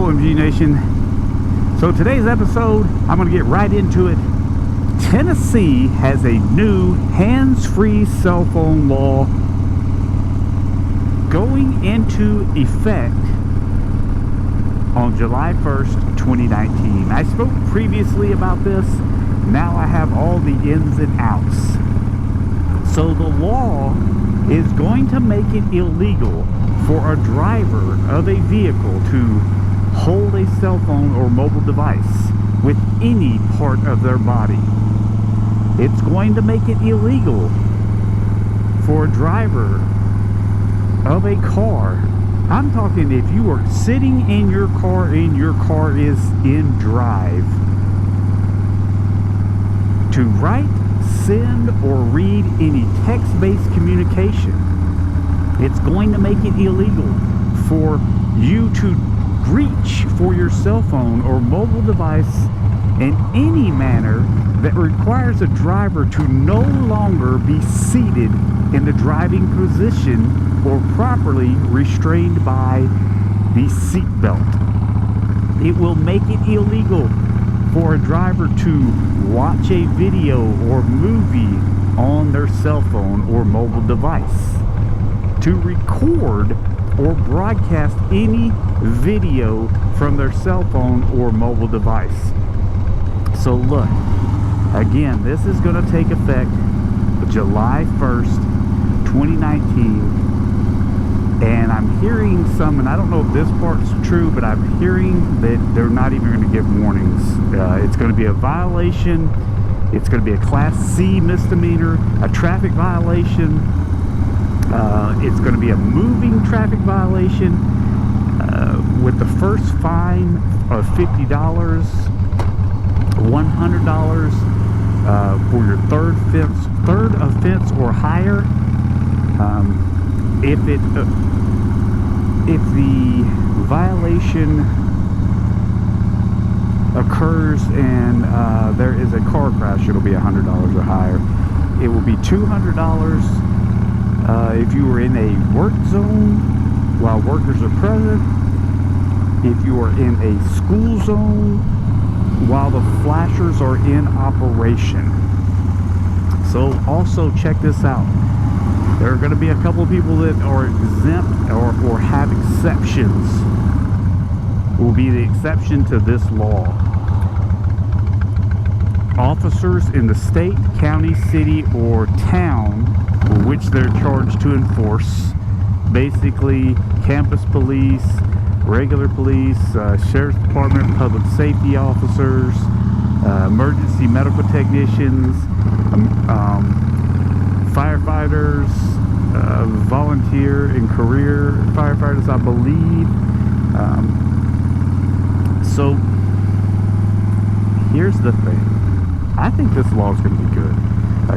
OMG Nation. So today's episode, I'm going to get right into it. Tennessee has a new hands-free cell phone law going into effect on July 1st, 2019. I spoke previously about this. Now I have all the ins and outs. So the law is going to make it illegal for a driver of a vehicle to hold a cell phone or mobile device with any part of their body. It's going to make it illegal for a driver of a car. I'm talking if you are sitting in your car and your car is in drive, to write, send, or read any text-based communication. It's going to make it illegal for you to reach for your cell phone or mobile device in any manner that requires a driver to no longer be seated in the driving position or properly restrained by the seat belt. It will make it illegal for a driver to watch a video or movie on their cell phone or mobile device, to record or broadcast any video from their cell phone or mobile device. So look, again, this is going to take effect July 1st, 2019. And I'm hearing some, and I don't know if this part's true, but I'm hearing that they're not even going to give warnings. It's going to be a violation. It's going to be a Class C misdemeanor, a traffic violation. It's going to be a moving traffic violation with the first fine of $50, $100 for your third offense or higher. If the violation occurs and there is a car crash, it'll be $100 or higher. It will be $200 if you are in a work zone while workers are present. If you are in a school zone while the flashers are in operation. So also check this out. There are going to be a couple of people that are exempt or have exceptions. Will be the exception to this law. Officers in the state, county, city, or town for which they're charged to enforce, basically campus police, regular police, sheriff's department, public safety officers, emergency medical technicians, firefighters, volunteer and career firefighters, I believe. So here's the thing. I think this law is going to be good.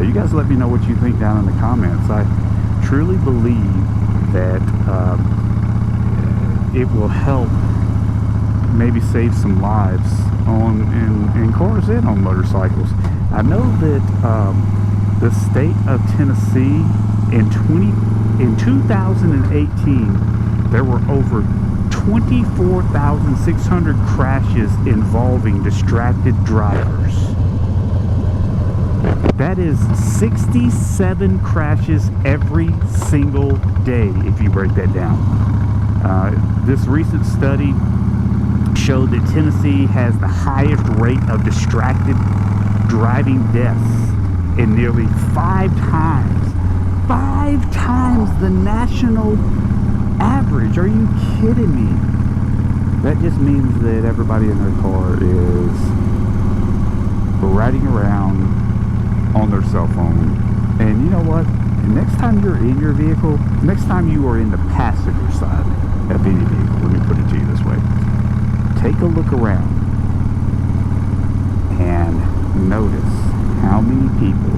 You guys let me know what you think down in the comments. I truly believe that it will help maybe save some lives in cars and on motorcycles. I know that the state of Tennessee in 2018 there were over 24,600 crashes involving distracted drivers. That is 67 crashes every single day if you break that down. This recent study showed that Tennessee has the highest rate of distracted driving deaths in nearly 5 times the national average. Are you kidding me? That just means that everybody in their car is riding around on their cell phone. And you know what? Next time you're in your vehicle, next time you are in the passenger side of any vehicle, let me put it to you this way, take a look around and notice how many people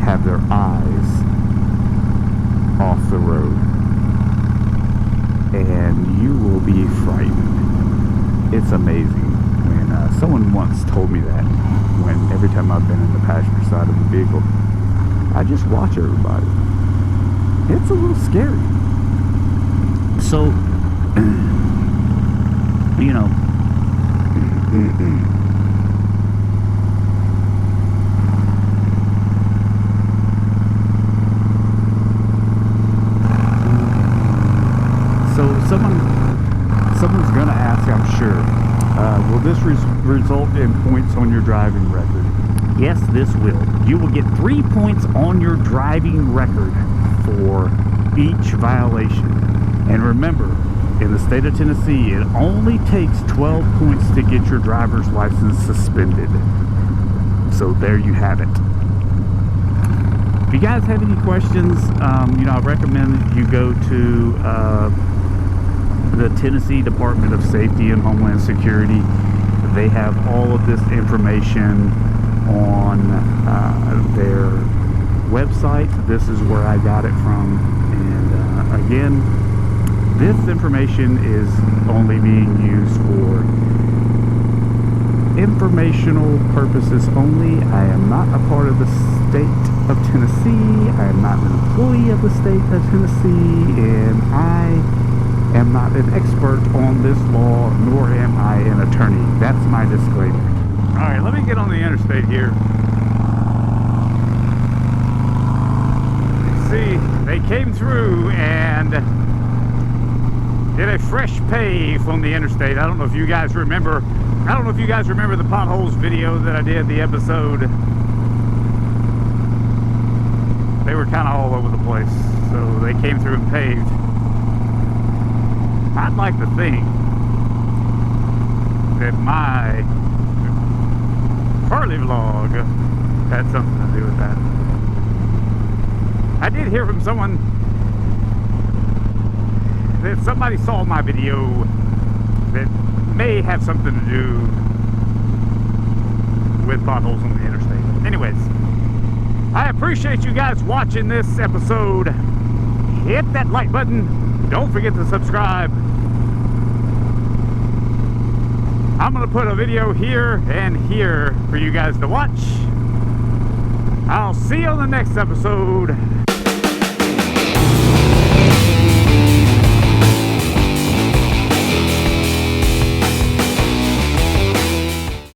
have their eyes off the road, and you will be frightened. It's amazing. When someone once told me that, when every time I've been in the passenger side of the vehicle, I just watch everybody. It's a little scary. So you know, so someone's gonna ask, I'm sure, will this result in points on your driving record? Yes, this will. You will get 3 points on your driving record for each violation. And remember, in the state of Tennessee, it only takes 12 points to get your driver's license suspended. So there you have it. If you guys have any questions, you know, I recommend that you go to the Tennessee Department of Safety and Homeland Security. They have all of this information on their website. This is where I got it from. And again, this information is only being used for informational purposes only. I am not a part of the state of Tennessee. I am not an employee of the state of Tennessee, and I am not an expert on this law, nor am I an attorney. That's my disclaimer. All right, let me get on the interstate here. See, they came through and did a fresh pave on the interstate. I don't know if you guys remember. I don't know if you guys remember the potholes video that I did, the episode. They were kind of all over the place, so they came through and paved. I'd like to think that my Harley vlog had something to do with that. I did hear from someone that somebody saw my video that may have something to do with potholes on the interstate. Anyways, I appreciate you guys watching this episode. Hit that like button. Don't forget to subscribe. I'm going to put a video here and here for you guys to watch. I'll see you on the next episode.